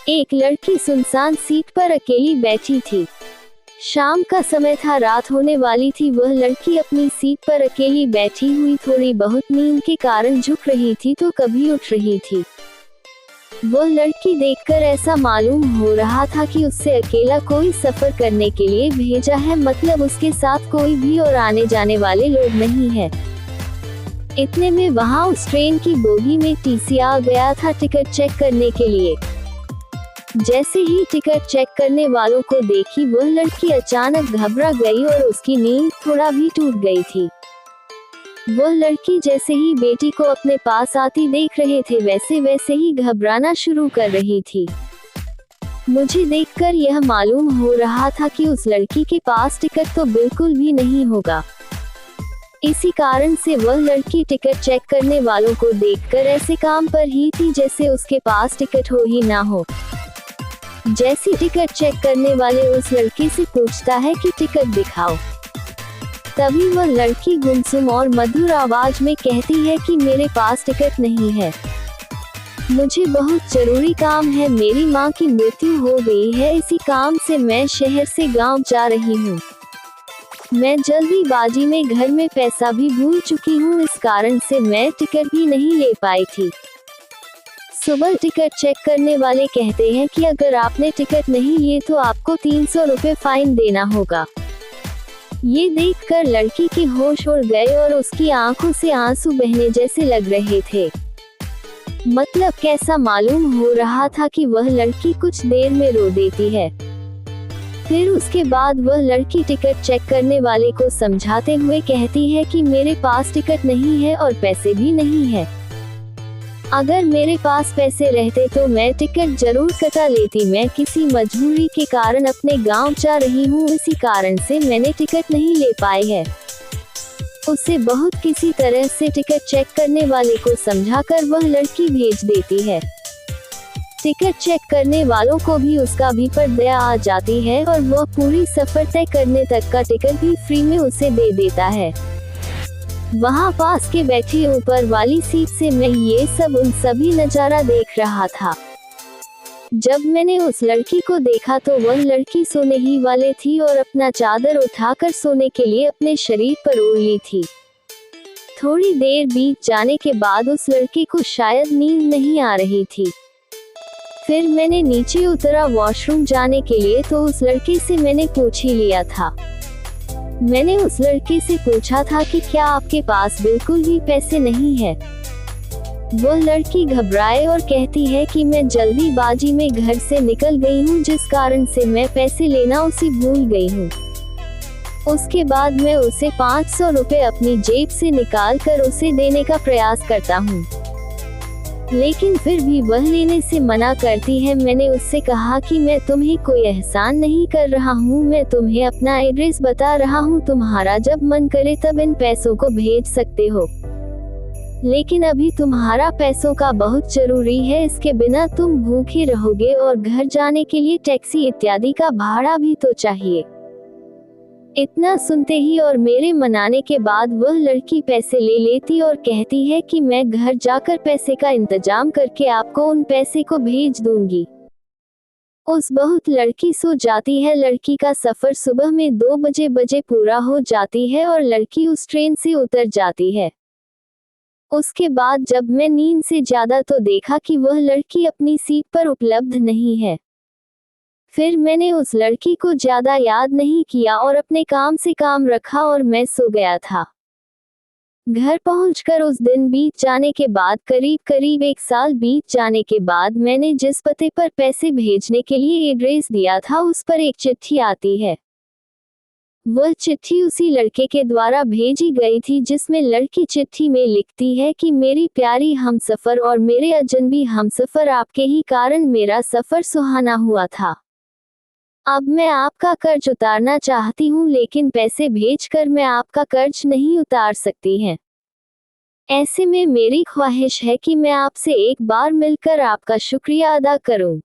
एक लड़की सुनसान सीट पर अकेली बैठी थी। शाम का समय था, रात होने वाली थी। वह लड़की अपनी सीट पर अकेली बैठी हुई थोड़ी बहुत नींद के कारण झुक रही थी तो कभी उठ रही थी। वह लड़की देखकर ऐसा मालूम हो रहा था कि उससे अकेला कोई सफर करने के लिए भेजा है, मतलब उसके साथ कोई भी और आने जाने वाले लोग नहीं है। इतने में वहां उस ट्रेन की बोगी में टीसी आ गया था टिकट चेक करने के लिए। जैसे ही टिकट चेक करने वालों को देखी, वह लड़की अचानक घबरा गई और उसकी नींद थोड़ा भी टूट गई थी। वह लड़की जैसे ही बेटी को अपने पास आती देख रहे थे, वैसे वैसे ही घबराना शुरू कर रही थी। मुझे देखकर यह मालूम हो रहा था कि उस लड़की के पास टिकट तो बिल्कुल भी नहीं होगा। इसी कारण से वह लड़की टिकट चेक करने वालों को देखकर ऐसे काम पर ही थी जैसे उसके पास टिकट हो ही ना हो। जैसी टिकट चेक करने वाले उस लड़की से पूछता है कि टिकट दिखाओ, तभी वह लड़की गुमसुम और मधुर आवाज में कहती है कि मेरे पास टिकट नहीं है, मुझे बहुत जरूरी काम है, मेरी माँ की मृत्यु हो गई है, इसी काम से मैं शहर से गांव जा रही हूँ। मैं जल्दीबाजी में घर में पैसा भी भूल चुकी हूँ, इस कारण से मैं टिकट भी नहीं ले पाई थी। सुबह टिकट चेक करने वाले कहते हैं कि अगर आपने टिकट नहीं लिए तो आपको 300 रुपए फाइन देना होगा। ये देखकर लड़की के होश उड़ गए और उसकी आंखों से आंसू बहने जैसे लग रहे थे। मतलब कैसा मालूम हो रहा था कि वह लड़की कुछ देर में रो देती है। फिर उसके बाद वह लड़की टिकट चेक करने वाले को समझाते हुए कहती है कि मेरे पास टिकट नहीं है और पैसे भी नहीं है। अगर मेरे पास पैसे रहते तो मैं टिकट जरूर कटा लेती, मैं किसी मजबूरी के कारण अपने गांव जा रही हूँ, इसी कारण से मैंने टिकट नहीं ले पाई है। उसे बहुत किसी तरह से टिकट चेक करने वाले को समझाकर वह लड़की भेज देती है। टिकट चेक करने वालों को भी उसका भी पर दया आ जाती है और वह पूरी सफर तय करने तक का टिकट भी फ्री में उसे दे देता है। वहाँ पास के बैठी ऊपर वाली सीट से मैं ये सब उन सभी नजारा देख रहा था। जब मैंने उस लड़की को देखा तो वह लड़की सोने ही वाले थी और अपना चादर उठाकर सोने के लिए अपने शरीर पर ओढ़ ली थी। थोड़ी देर बीत जाने के बाद उस लड़की को शायद नींद नहीं आ रही थी। फिर मैंने नीचे उतरा वॉशरूम जाने के लिए तो उस लड़की से मैंने पूछ ही लिया था। मैंने उस लड़की से पूछा था कि क्या आपके पास बिल्कुल भी पैसे नहीं है। वह लड़की घबराए और कहती है कि मैं जल्दीबाजी में घर से निकल गई हूँ, जिस कारण से मैं पैसे लेना उसे भूल गई हूँ। उसके बाद मैं उसे 500 रुपए अपनी जेब से निकाल कर उसे देने का प्रयास करता हूँ, लेकिन फिर भी वह लेने से मना करती है। मैंने उससे कहा कि मैं तुम्हें कोई एहसान नहीं कर रहा हूँ, मैं तुम्हें अपना एड्रेस बता रहा हूँ, तुम्हारा जब मन करे तब इन पैसों को भेज सकते हो, लेकिन अभी तुम्हारा पैसों का बहुत जरूरी है, इसके बिना तुम भूखे रहोगे और घर जाने के लिए टैक्सी इत्यादि का भाड़ा भी तो चाहिए। इतना सुनते ही और मेरे मनाने के बाद वह लड़की पैसे ले लेती और कहती है कि मैं घर जाकर पैसे का इंतजाम करके आपको उन पैसे को भेज दूंगी। उस बहुत लड़की सो जाती है। लड़की का सफर सुबह में 2 बजे पूरा हो जाती है और लड़की उस ट्रेन से उतर जाती है। उसके बाद जब मैं नींद से ज्यादा तो देखा कि वह लड़की अपनी सीट पर उपलब्ध नहीं है। फिर मैंने उस लड़की को ज्यादा याद नहीं किया और अपने काम से काम रखा और मैं सो गया था। घर पहुंचकर उस दिन बीत जाने के बाद करीब 1 साल बीत जाने के बाद मैंने जिस पते पर पैसे भेजने के लिए एड्रेस दिया था उस पर एक चिट्ठी आती है। वह चिट्ठी उसी लड़के के द्वारा भेजी गई थी, जिसमें लड़की चिट्ठी में लिखती है कि मेरी प्यारी हमसफर और मेरे अजनबी हमसफर, आपके ही कारण मेरा सफर सुहाना हुआ था। अब मैं आपका कर्ज उतारना चाहती हूँ, लेकिन पैसे भेजकर मैं आपका कर्ज नहीं उतार सकती हैं। ऐसे में मेरी ख्वाहिश है कि मैं आपसे एक बार मिलकर आपका शुक्रिया अदा करूँ।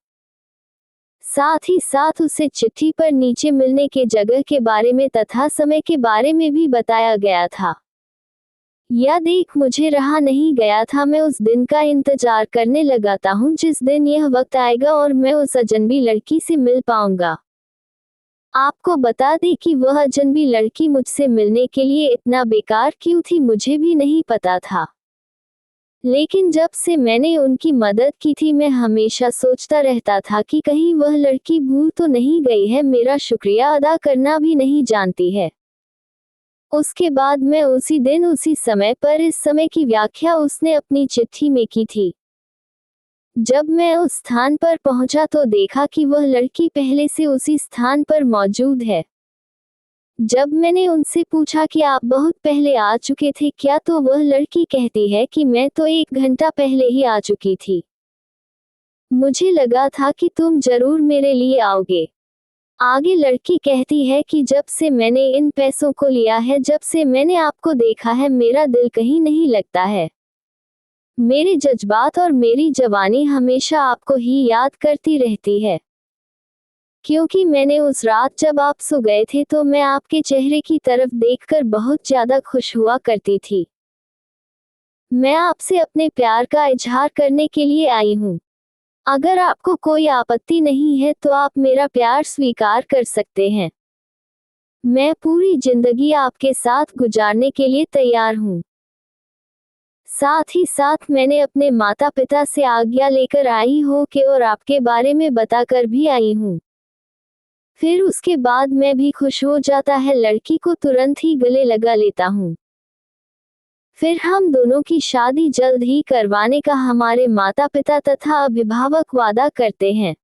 साथ ही साथ उसे चिट्ठी पर नीचे मिलने के जगह के बारे में तथा समय के बारे में भी बताया गया था। या देख, मुझे रहा नहीं गया था। मैं उस दिन का इंतजार करने लगाता हूँ जिस दिन यह वक्त आएगा और मैं उस अजनबी लड़की से मिल पाऊंगा। आपको बता दें कि वह अजनबी लड़की मुझसे मिलने के लिए इतना बेकार क्यों थी मुझे भी नहीं पता था। लेकिन जब से मैंने उनकी मदद की थी मैं हमेशा सोचता रहता था कि कहीं वह लड़की भूल तो नहीं गई है, मेरा शुक्रिया अदा करना भी नहीं जानती है। उसके बाद मैं उसी दिन उसी समय पर इस समय की व्याख्या उसने अपनी चिट्ठी में की थी। जब मैं उस स्थान पर पहुंचा तो देखा कि वह लड़की पहले से उसी स्थान पर मौजूद है। जब मैंने उनसे पूछा कि आप बहुत पहले आ चुके थे क्या, तो वह लड़की कहती है कि मैं तो 1 घंटा पहले ही आ चुकी थी। मुझे लगा था कि तुम जरूर मेरे लिए आओगे। आगे लड़की कहती है कि जब से मैंने इन पैसों को लिया है, जब से मैंने आपको देखा है, मेरा दिल कहीं नहीं लगता है। मेरे जज्बात और मेरी जवानी हमेशा आपको ही याद करती रहती है। क्योंकि मैंने उस रात जब आप सो गए थे तो मैं आपके चेहरे की तरफ देखकर बहुत ज्यादा खुश हुआ करती थी। मैं आपसे अपने प्यार का इजहार करने के लिए आई हूँ। अगर आपको कोई आपत्ति नहीं है तो आप मेरा प्यार स्वीकार कर सकते हैं। मैं पूरी जिंदगी आपके साथ गुजारने के लिए तैयार हूँ। साथ ही साथ मैंने अपने माता पिता से आज्ञा लेकर आई हूँ कि और आपके बारे में बताकर भी आई हूँ। फिर उसके बाद मैं भी खुश हो जाता है, लड़की को तुरंत ही गले लगा लेता हूँ। फिर हम दोनों की शादी जल्द ही करवाने का हमारे माता पिता तथा अभिभावक वादा करते हैं।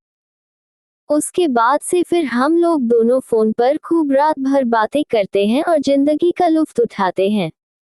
उसके बाद से फिर हम लोग दोनों फोन पर खूब रात भर बातें करते हैं और जिंदगी का लुत्फ उठाते हैं।